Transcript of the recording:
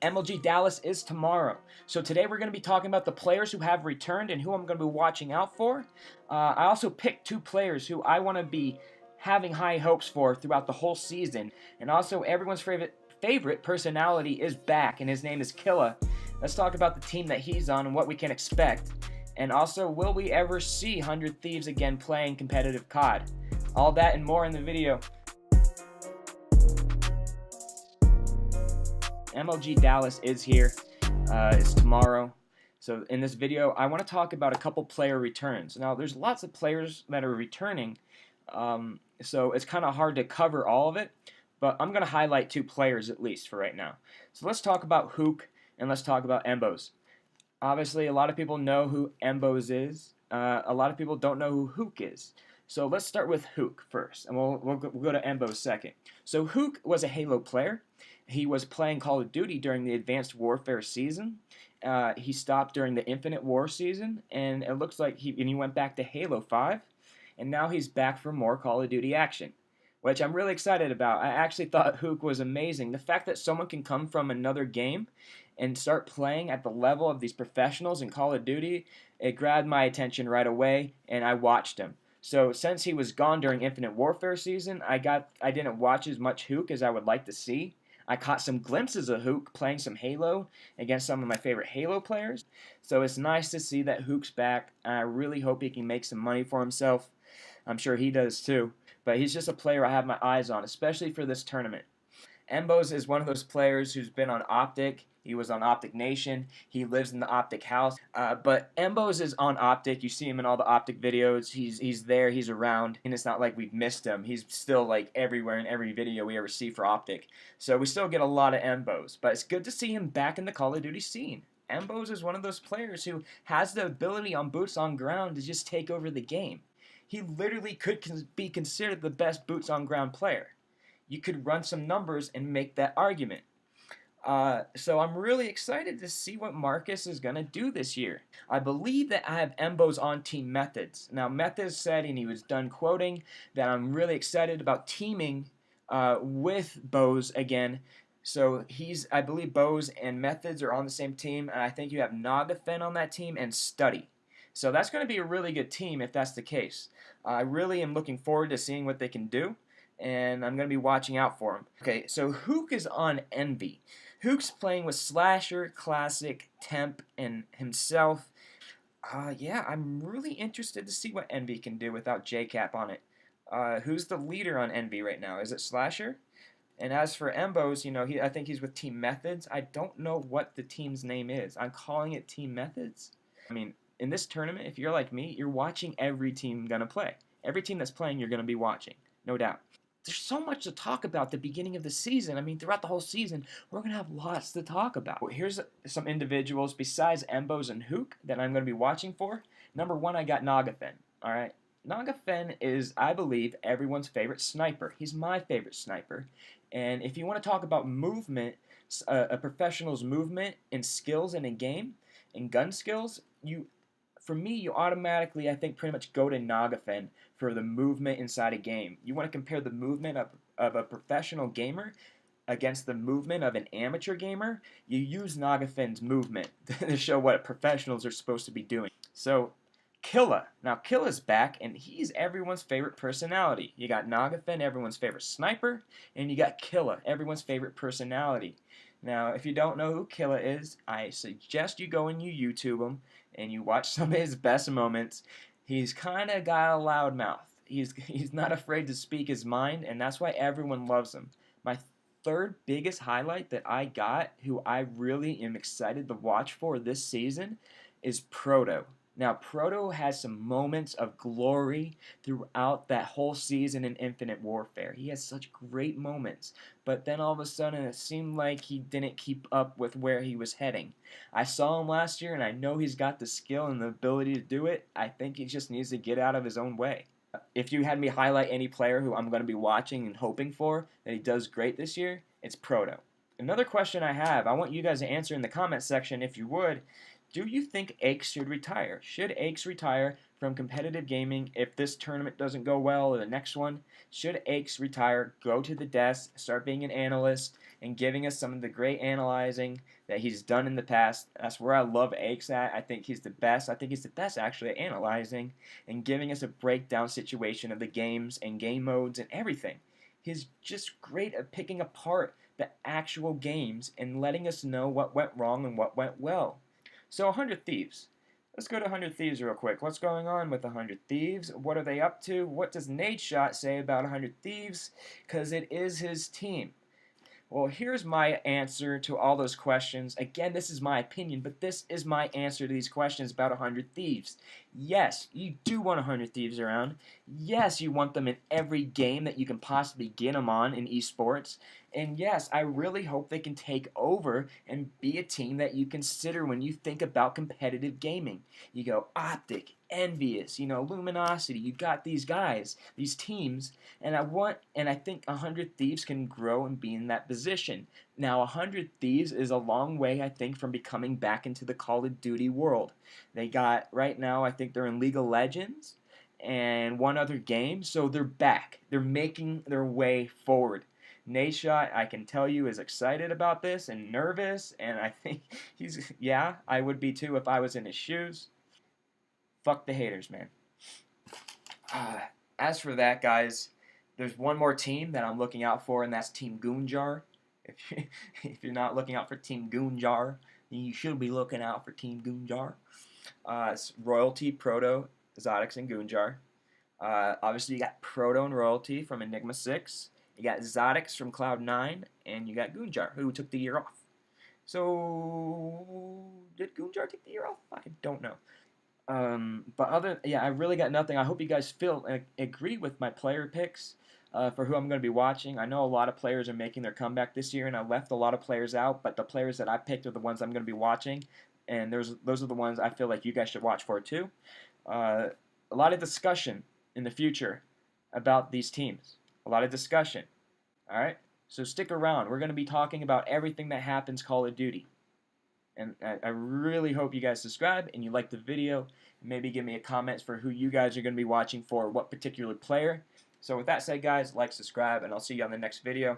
MLG Dallas is tomorrow. So today we're going to be talking about the players who have returned and who I'm going to be watching out for. I also picked two players who I want to be having high hopes for throughout the whole season. And also everyone's favorite personality is back, and his name is Killa. Let's talk about the team that he's on and what we can expect. And also, will we ever see 100 Thieves again playing competitive COD? All that and more in the video. MLG Dallas is here. It's tomorrow. So in this video, I want to talk about a couple player returns. Now, there's lots of players that are returning, so it's kind of hard to cover all of it, but I'm going to highlight two players at least for right now. So let's talk about HUKE and let's talk about MBoze. Obviously, a lot of people know who MBoze is. A lot of people don't know who HUKE is. So let's start with HUKE first, and we'll go to MBoze second. So HUKE was a Halo player. He was playing Call of Duty during the Advanced Warfare season. He stopped during the Infinite War season, and it looks like he went back to Halo 5, and now he's back for more Call of Duty action, which I'm really excited about. I actually thought HUKE was amazing. The fact that someone can come from another game and start playing at the level of these professionals in Call of Duty, it grabbed my attention right away, and I watched him. So since he was gone during Infinite Warfare season, I didn't watch as much HUKE as I would like to see. I caught some glimpses of HUKE playing some Halo against some of my favorite Halo players. So it's nice to see that HUKE's back. I really hope he can make some money for himself. I'm sure he does too. But he's just a player I have my eyes on, especially for this tournament. MBoze is one of those players who's been on Optic. He was on Optic Nation. He lives in the Optic house. But MBoze is on Optic. You see him in all the Optic videos. He's there. He's around. And it's not like we've missed him. He's still like everywhere in every video we ever see for Optic. So we still get a lot of MBoze. But it's good to see him back in the Call of Duty scene. MBoze is one of those players who has the ability on boots on ground to just take over the game. He literally could be considered the best boots on ground player. You could run some numbers and make that argument. So I'm really excited to see what Marcus is going to do this year. I believe that I have MBoze on Team Methods. Now, Methods said, and he was done quoting, that I'm really excited about teaming with Boze again. So I believe Boze and Methods are on the same team, and I think you have Nagafen on that team and Study. So that's going to be a really good team if that's the case. I really am looking forward to seeing what they can do, and I'm going to be watching out for them. Okay, so HUKE is on Envy. HUKE's playing with Slasher, Classic, Temp, and himself. Yeah, I'm really interested to see what Envy can do without JCap on it. Who's the leader on Envy right now? Is it Slasher? And as for MBoze, you know, I think he's with Team Methods. I don't know what the team's name is. I'm calling it Team Methods. I mean, in this tournament, if you're like me, you're watching every team gonna play. Every team that's playing, you're gonna be watching, no doubt. There's so much to talk about at the beginning of the season. I mean, throughout the whole season, we're going to have lots to talk about. Here's some individuals besides MBoze and HUKE that I'm going to be watching for. Number one, I got Nagafen. All right. Nagafen is, I believe, everyone's favorite sniper. He's my favorite sniper. And if you want to talk about movement, a professional's movement and skills in a game, and gun skills, for me, you automatically, I think, pretty much go to Nagafen for the movement inside a game. You want to compare the movement of a professional gamer against the movement of an amateur gamer, you use Nagafen's movement to show what professionals are supposed to be doing. So, Killa. Now, Killa's back, and he's everyone's favorite personality. You got Nagafen, everyone's favorite sniper, and you got Killa, everyone's favorite personality. Now, if you don't know who Killa is, I suggest you go and you YouTube him and you watch some of his best moments. He's kind of got a loud mouth. He's not afraid to speak his mind, and that's why everyone loves him. My third biggest highlight that I got, who I really am excited to watch for this season, is PROTO. Now, PROTO has some moments of glory throughout that whole season in Infinite Warfare. He has such great moments, but then all of a sudden it seemed like he didn't keep up with where he was heading. I saw him last year, and I know he's got the skill and the ability to do it. I think he just needs to get out of his own way. If you had me highlight any player who I'm going to be watching and hoping for that he does great this year, it's PROTO. Another question I have, I want you guys to answer in the comment section if you would. Do you think Aches should retire? Should Aches retire from competitive gaming if this tournament doesn't go well or the next one? Should Aches retire, go to the desk, start being an analyst, and giving us some of the great analyzing that he's done in the past. That's where I love Aches at. I think he's the best. I think he's the best actually at analyzing and giving us a breakdown situation of the games and game modes and everything. He's just great at picking apart the actual games and letting us know what went wrong and what went well. So 100 Thieves. Let's go to 100 Thieves real quick. What's going on with 100 Thieves? What are they up to? What does Nadeshot say about 100 Thieves? Because it is his team. Well, here's my answer to all those questions. Again, this is my opinion, but this is my answer to these questions about 100 Thieves. Yes, you do want 100 Thieves around. Yes, you want them in every game that you can possibly get them on in esports. And yes, I really hope they can take over and be a team that you consider when you think about competitive gaming. You go Optic, Envious, Luminosity. You got these guys, these teams, and I think 100 Thieves can grow and be in that position. Now, 100 Thieves is a long way, I think, from becoming back into the Call of Duty world. They got, right now, I think they're in League of Legends and one other game, so they're back. They're making their way forward. Nadeshot, I can tell you, is excited about this and nervous, and I think yeah, I would be too if I was in his shoes. Fuck the haters, man. As for that, guys, there's one more team that I'm looking out for, and that's Team GOONJAR. If you're not looking out for Team GOONJAR, then you should be looking out for Team GOONJAR. It's Royalty, Proto, Zodix, and GOONJAR. Obviously, you got Proto and Royalty from Enigma 6. You got Zodix from Cloud9, and you got GOONJAR, who took the year off. So, did GOONJAR take the year off? I don't know. I really got nothing. I hope you guys agree with my player picks for who I'm going to be watching. I know a lot of players are making their comeback this year, and I left a lot of players out, but the players that I picked are the ones I'm going to be watching, and those are the ones I feel like you guys should watch for too. A lot of discussion in the future about these teams. A lot of discussion. All right? So stick around. We're going to be talking about everything that happens Call of Duty. And I really hope you guys subscribe and you like the video. Maybe give me a comment for who you guys are going to be watching for what particular player. So with that said, guys, like, subscribe, and I'll see you on the next video.